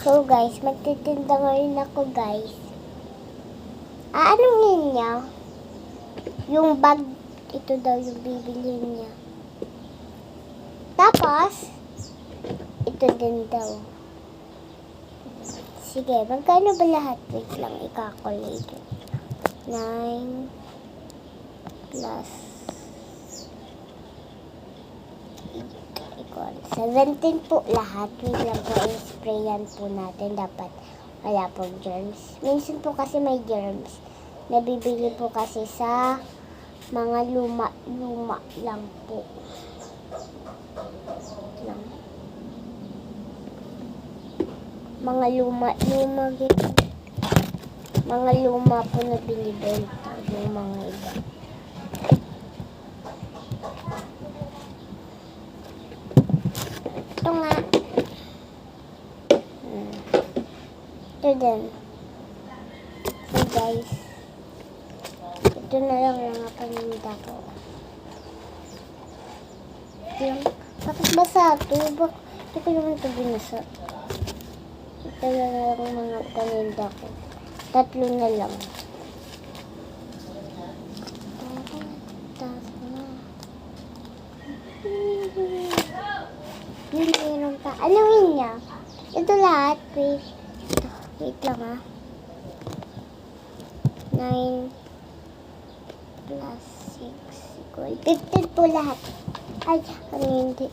So guys, magtitinda ngayon ako guys. Anong yun niya? Yung bag, ito daw yung bibilihin niya. Tapos, ito din daw. Sige, magkano ba lahat? Wait lang, i-calculate. 9 plus 17 po lahat. Wait lang po, i-sprayan po natin. Dapat wala pong germs. Minsan po kasi may germs. Nabibili po kasi sa mga luma lang po. Lang. Mga luma gitu. Mga luma po na binibenta. Yung mga iba. Ito nga. Ito din. So guys, ito na lang yung paninda ko. Yung, bakit basa ito? Ito ko naman ito binasa. Ito na lang mga paninda ko. 3 na lang. Meron pa. Anuhin niya? Ito lahat. Wait lang ha. 9 plus 6 equal 15 po lahat. Ay, ano hindi.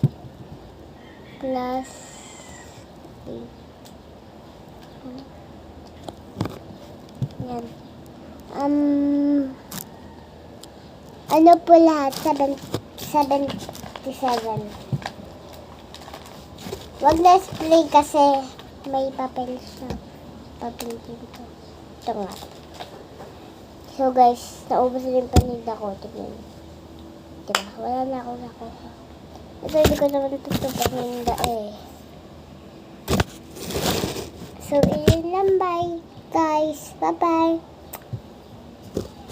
Plus 8. Yan. Ano po lahat? 77. Wag na spray kasi may papel siya. Papel dito. Ito nga. So guys, naubos na yung paninda ko. Tignan. Diba? Wala na ako nakuha. Ito hindi ko naman ito paninda eh. So, iyon lang. Bye guys. Bye-bye.